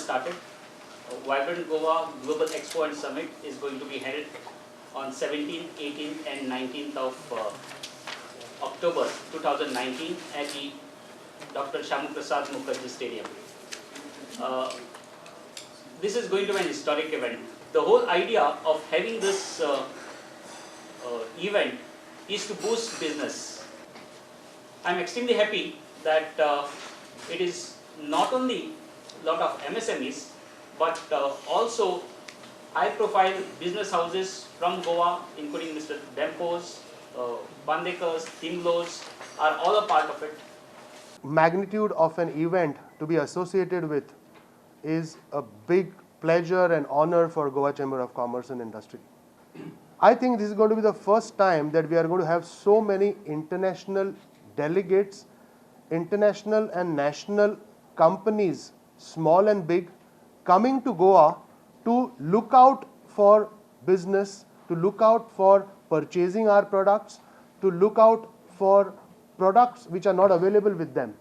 started. Vibrant Goa Global Expo and Summit is going to be held on 17th, 18th and 19th of October 2019 at the Dr. Shyama Prasad Mukherjee Stadium. This is going to be an historic event. The whole idea of having this event is to boost business. I am extremely happy that it is not only a lot of MSMEs, but also high-profile business houses from Goa, including Mr. Dempos, Bandekers, Timlos, are all a part of it. Magnitude of an event to be associated with is a big pleasure and honor for Goa Chamber of Commerce and Industry. I think this is going to be the first time that we are going to have so many international delegates, international and national companies, small and big, coming to Goa to look out for business, to look out for purchasing our products, to look out for products which are not available with them.